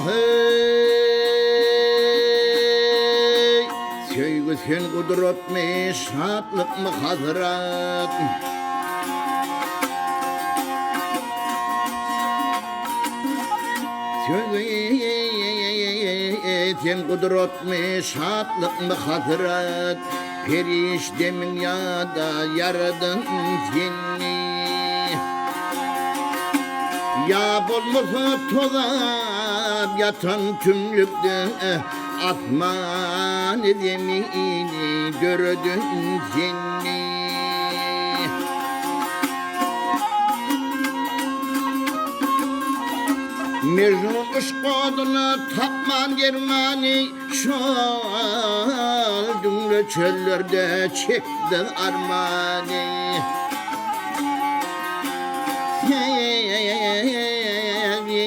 Ahey, sevgi sen kudret mi, şadlık mı hazret? Sevgi sen kudret mi, şadlık mı hazret? Periştemin ya da yaradın seni. Ya bulmasa tozap yatan tümlükte Asman zemini gördün seni. Mecnun ışkodunu tapman germani Şal cümle çöllerde çektin armani.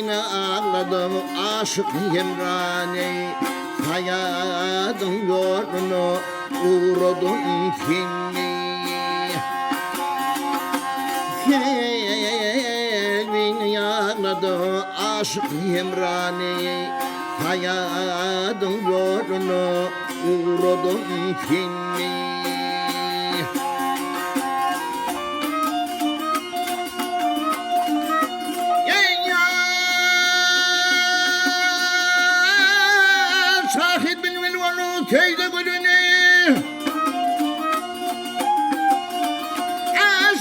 Yine ağladım aşık yemrani. Hayatın yolunu uğradım seni. Yine ağladım aşık yemrani. Hayatın yolunu uğradım seni. Teyze gülünü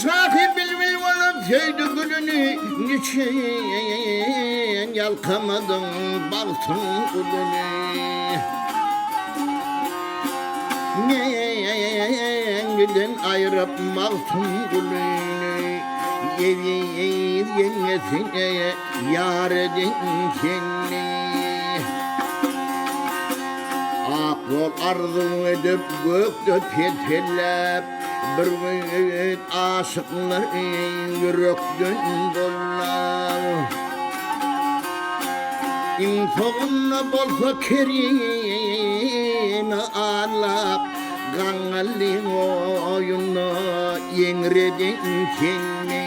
Sahip bilmil olup teyze gülünü Niçin yalkamadın baktın gülünü Neden ayırıp baktın gülünü Yediğin yengesine yar edin seni. Yol arzu edip gökte tepelep Bir gün aşıklar yürekten dolar İnsanla bolsa kerime ağlap Gangalin oyunu yengredin seni.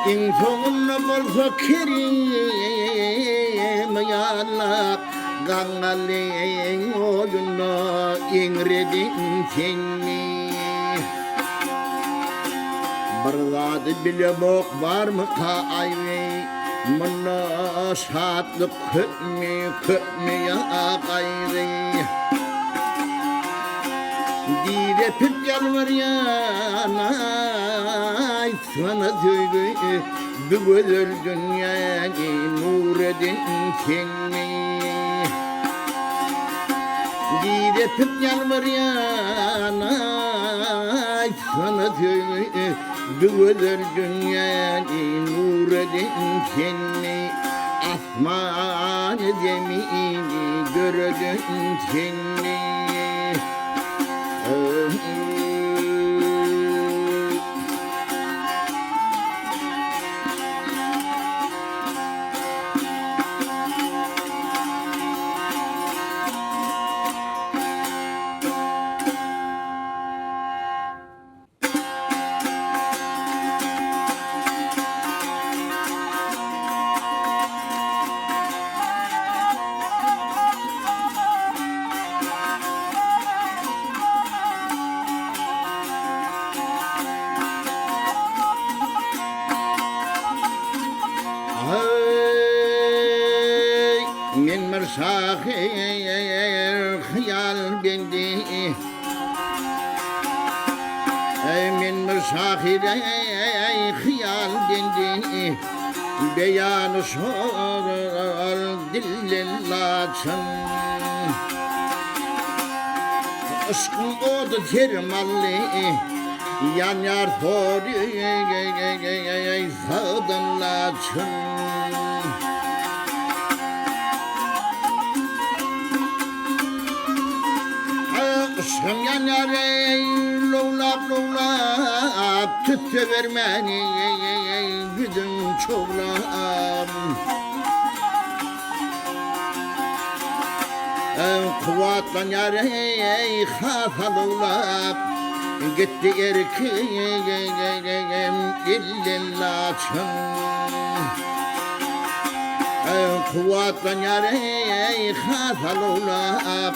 İnsanla bolsa kerime ağlap Gangalin oyunu yengredin seni. Bir zat bile bok var mı ka ayvi Mına şatlık köpmi ya gayri Dide pip yalvar yanay Sana söyle bu güzel dünyayı nur edin seni. Dide pip yalvar yanay Sana söyle bu güzel dünyayı nur edin seni. Asman zemini gördün seni. Men mersahir khiyal bendi Men mersahir khiyal bendi Beyan şol dillillacın Aşkın odu termalli Yan yar fori zadınlacın Aşkım yanar loğlap loğlap Tüttü vermeni güdün çoğlap Kuvatlan yar hafa loğlap Gitti erkeğim illillacın Kuvatlan yare hasalulak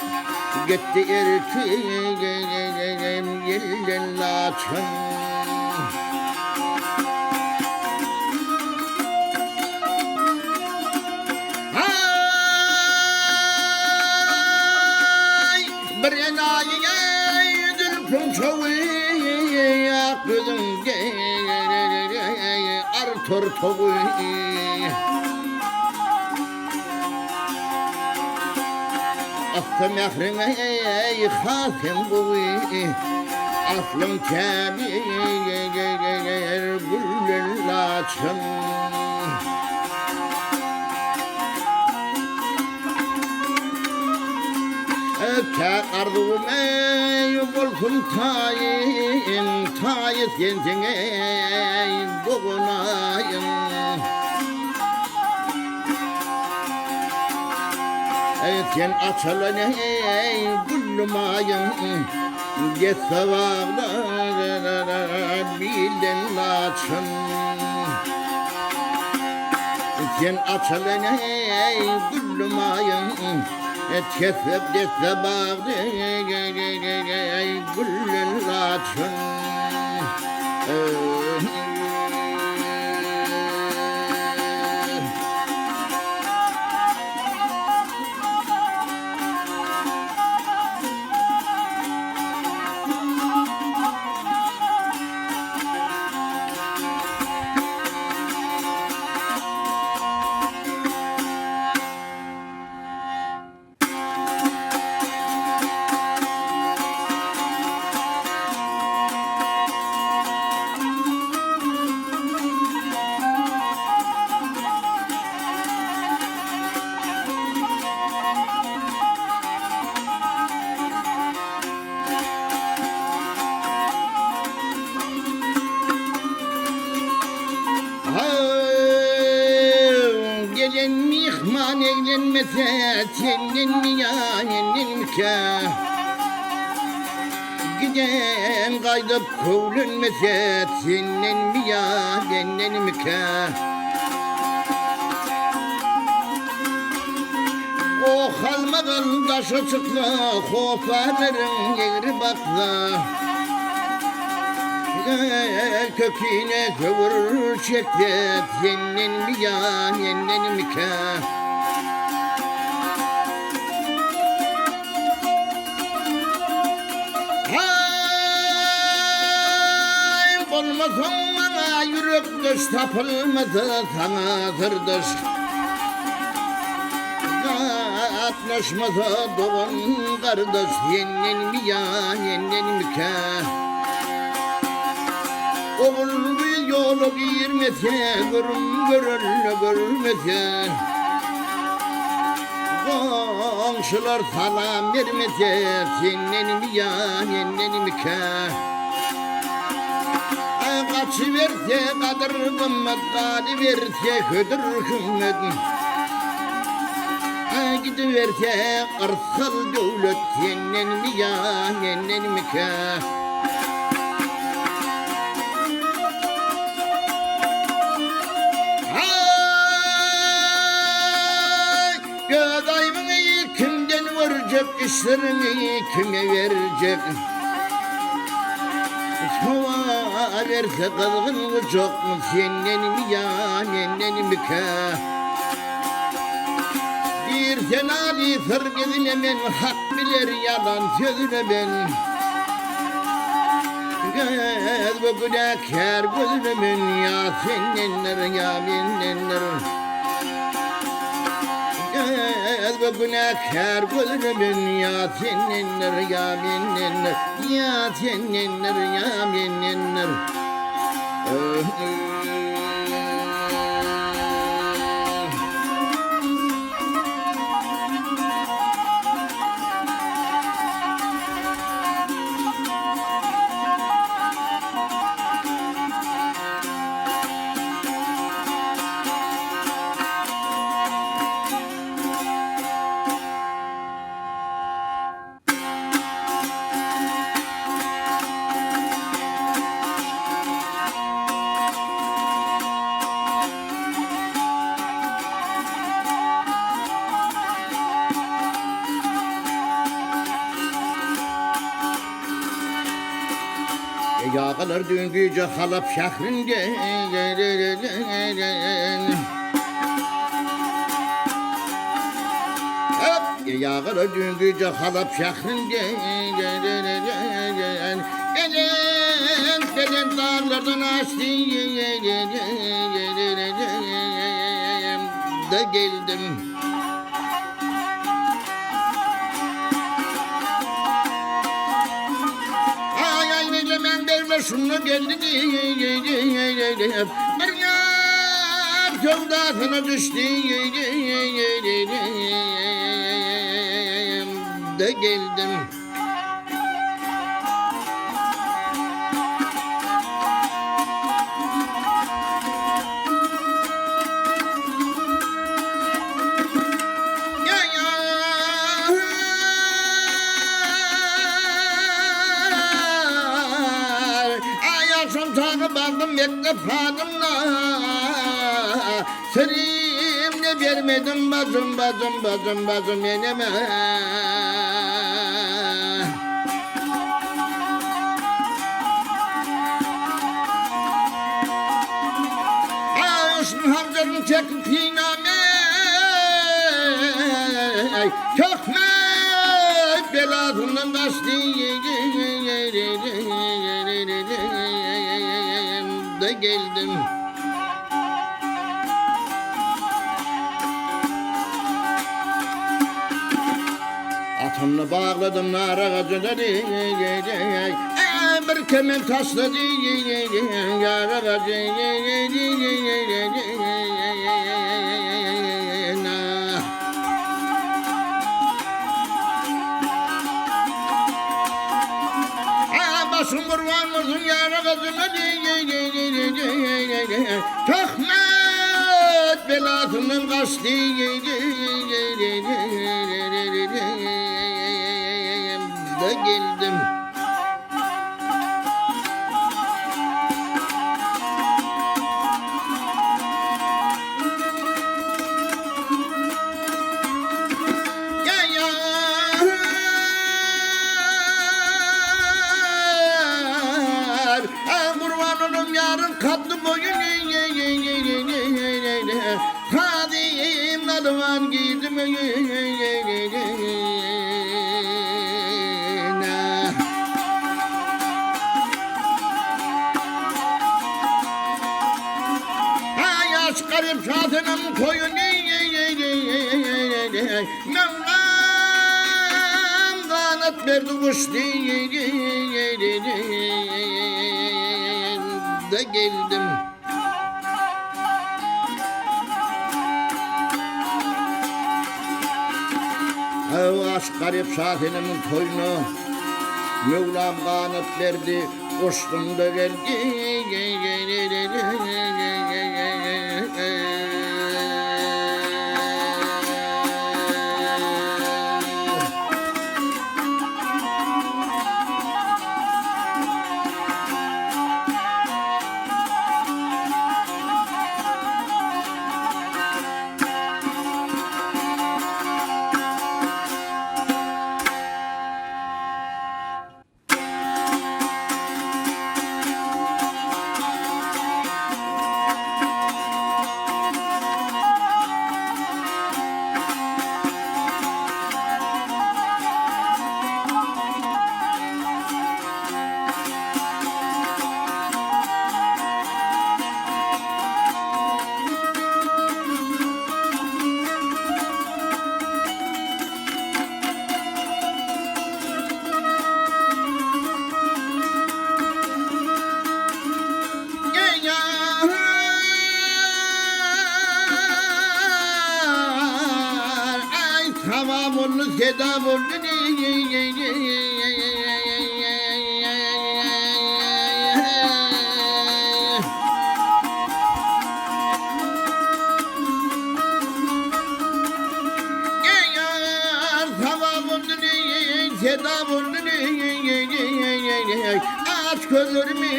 gitti erkeğim yellen laçın. Ay bir enayi dülpün çoğu kızım Artur toğu. Aslım yahrine hasim buğu aslım kemir güllün laçın. Kârdığım ey bolsun tayın tayı sensin ey boğunayın. Sen açılan ey gülmayın Geçse bağlar bilden laçın. Sen açılan ey gülmayın Kesip geçse bağlar gülden laçın. Gelen mihman evlenmese senin mi yanenin ke? Giden kaydıp kovulunmese senin mi yanenin ke? O halmadan taşı çıktı koparırım yeri bakla. Köküne kıvır çekti senin mi yanenin mi ke? Hay olmasın bana yürek düş tapılmadı sana kırdış. Atlaşmasa doğan kardeş senin mi yanenin mi ke? Oğul bir yolu girmese, görmese komşular salam vermese, senin mi yanenin mi ke? Kaçıverse kadır kımmet, kalıverse hıdır kımmet. Gidiverse kırsal devlet, senin mi yanenin mi ke? İşlerini kime verecek? Hava verse kızgın mı çok mu senin mi yanenin mi ke? Bir senali sırgızına ben hak bilir yalan sözüne ben. Göz bu günahkar gözüne ben ya seninler ya benimler. Bu günahkar gözümün ya seninler ya benimler. Ya seninler ya benimler. yağılır düngüce Halep şehrinde yağılır düngüce Halep şehrinde Gelen dağlardan açtı da geldim. Ay ay neylemen derler şunu geldi bir yar sevdasına düştü da geldim. Baldım mektep hanımla Serim de vermedim bacım yeneme Ağustos hamcarını çekip piname Kökmek belasından kaçtı da geldim. Atımla bağladım nar ağacıları bir kemer tasladı yar ağacı Başım kurban olsun yar ağacına Töhmet belasının kaçtı da geldim. Katlı boyun Kadim nadıvan giydim Yaş garip şatıным koyun Mevlam kanat verdi kuştu da geldim. Aşk garip şahinimin toyunu Mevlam kanıp verdi Koştum da geldi Tamamını sedam oldu sedam oldu aç gözlerimi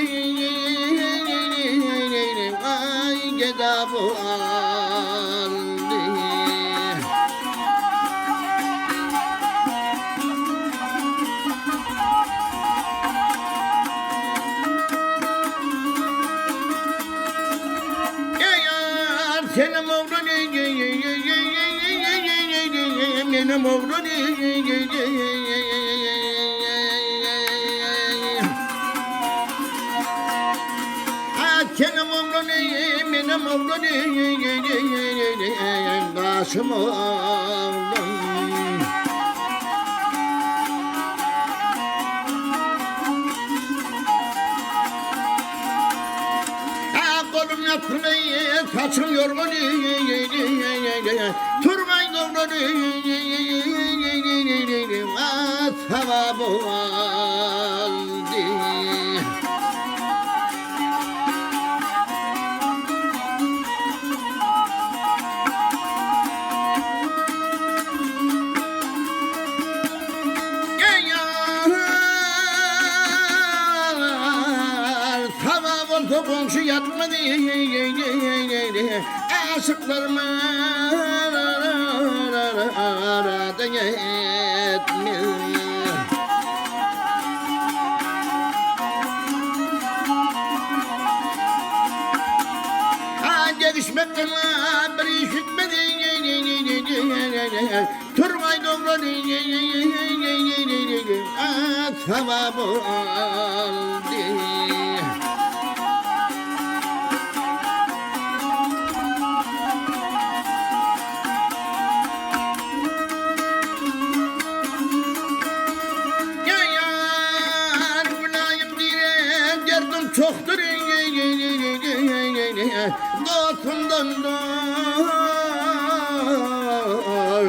ay gedab oldu senin oğlun benim oğlum senin oğlun benim oğlum Kasım oğlum kolum yatırmayı saçım yorgun Turgay doğru sevabı aldı Komşu yatmadı aşıklarıma arada yetmiyor Gelişmekten bir iş bitmedi Turgay doğru sevabı aldı Çoktur dostumdan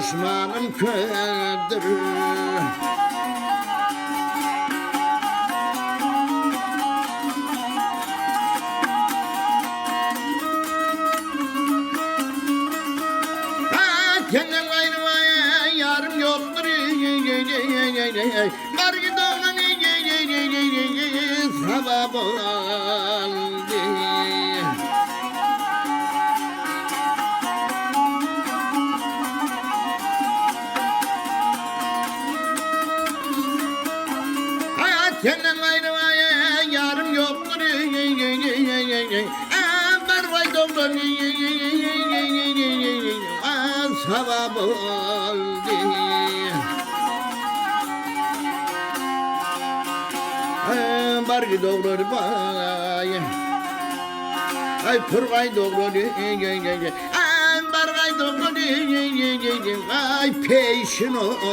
düşmanım kördür Kendin ayrılmaya yarım yoktur Var ki doğan sevabı aldı Hayat senden ayrılmaya yarım yoktur Var vay doğan sevabı aldı Bargı doğru bay Ay Turgay doğru Bargay doğru Ay peşin oldu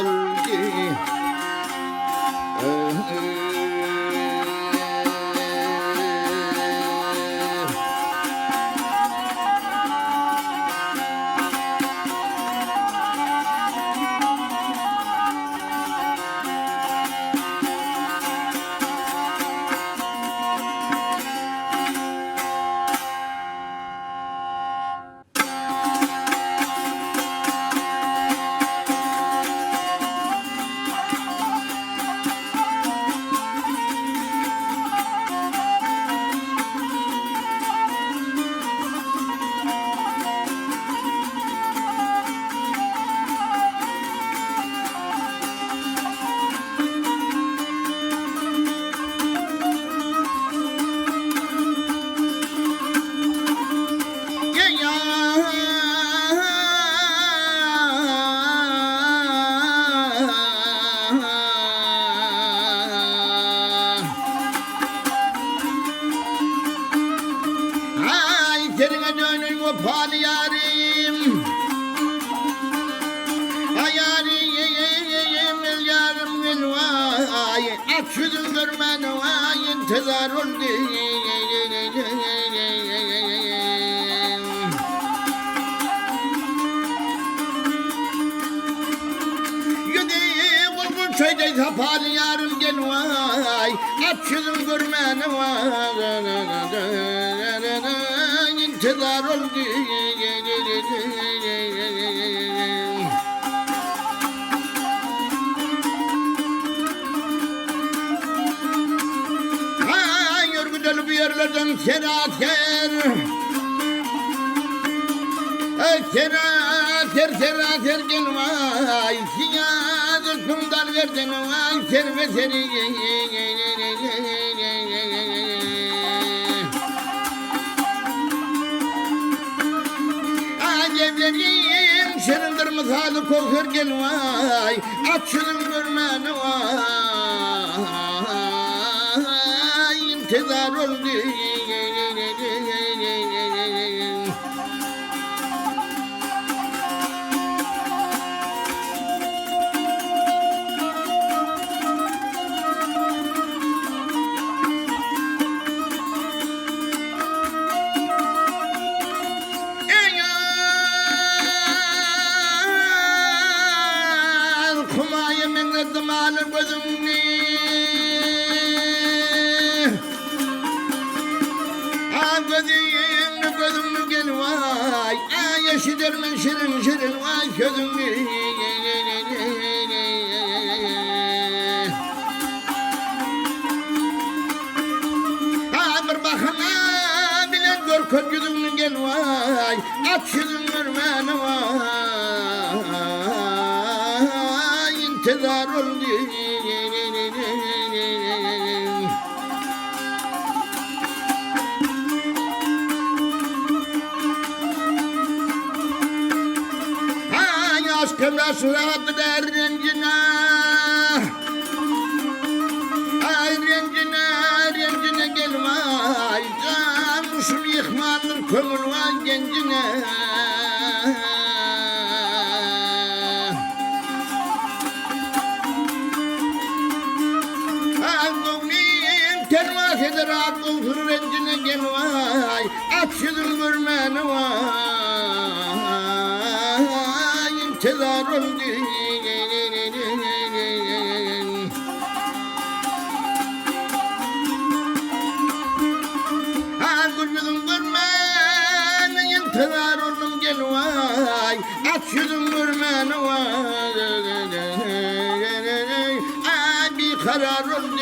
Kopal yarim Ay yarim el yarım el vay Aç yüzün görmen vay intizar oldu Yedi bulbul çayda kopal yarim gel vay Aç yüzün görmen vay intizar oldu Yürgüdül bu yerlerden serater Serater gel vay Siyah kumdan verdin vay Serve seni evleneyim senindir misalı kokar gel vay açılın görmeni vay intizar oldu. Zamanı gözümü gözümü gel vay yaşı dermen şirin şirin vay gözümü bir bakana bile gör kör gözümü gel vay aç yüzün görmeni vay intizar oldu. Aşkımla suratı der rencine ay rencine gelme ay canmışım yıkmanır kömür var gencine termas eder akıl rencine gel vay aç yüzün görmeni vay intizar oldu. Gül yüzün görmeni intizar oldum gel vay aç yüzün görmeni vay bir karar oldu.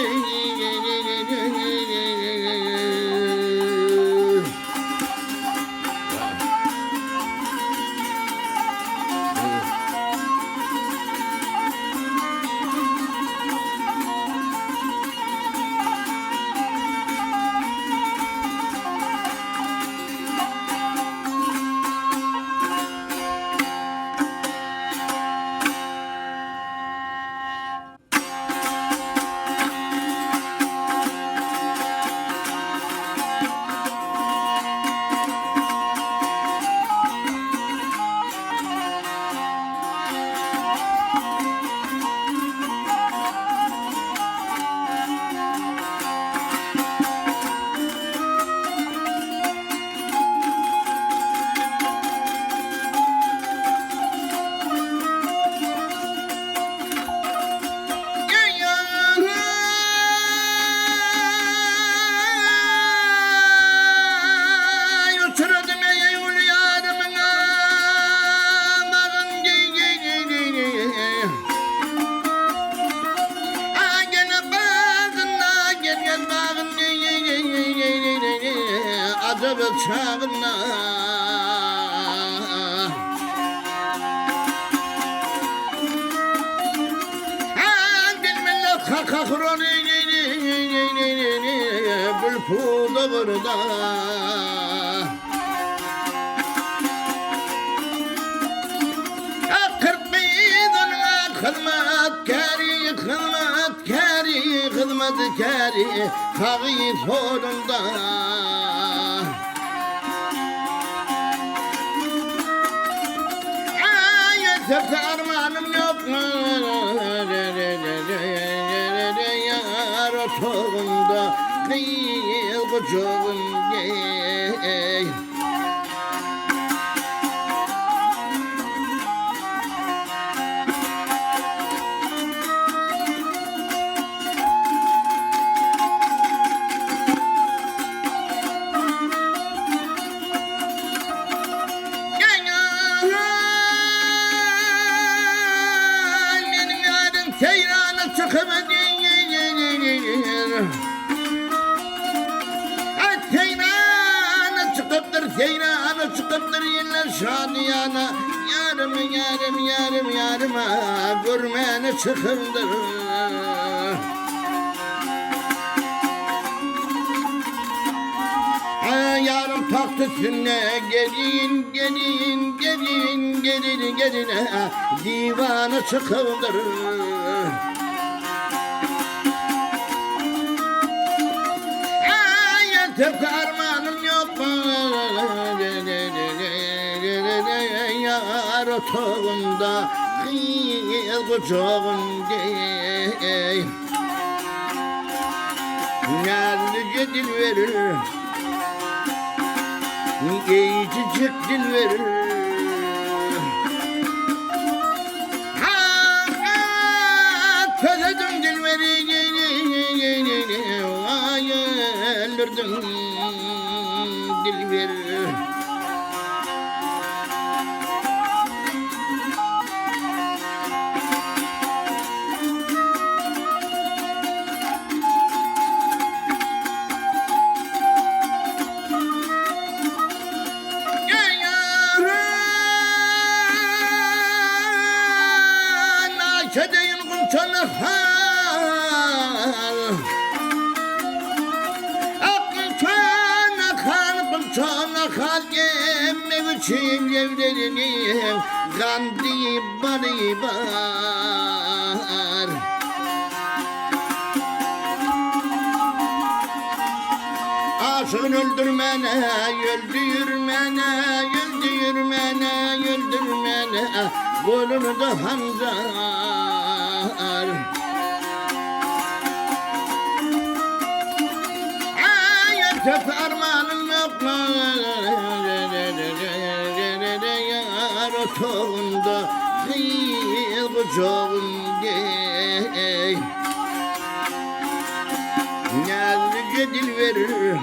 Çağına bilmelle kakakron bülpulu burada kırk meydanına hizmetkari kağı sonunda Sefte armağanım yok yar otağında değil kucağım gel. Seyrana çıkıptır yerler şadiyana yarıma görmeni çıkındır. yarım taht üstüne gelin gelin gelin gelin gelin divanı çıkıldır. Tep armanım yok mu? Yar otağında kıyıl kucağında Nerede dil verir Geçecek dil verir Söyledim dil verir Öldürdüm dil verir Kedeyin kumçana hal Kumçana hal Yemek için evlerini Gandhi bari bar Aşkın öldürmene Öldürmene Öldürmene Öldürmene Golünü de hanzar Ayet armanın yok mu Yar otağında Kıyıl kucağında Nerede dil verir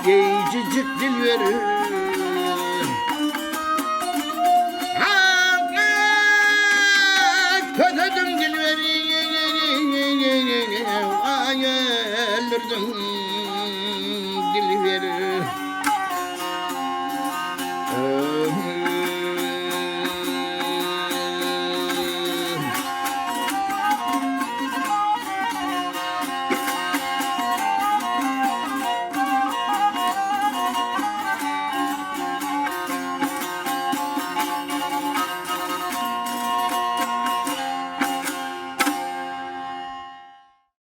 Geçecek dil verir Kötüdüm dil verir Ay öldürdüm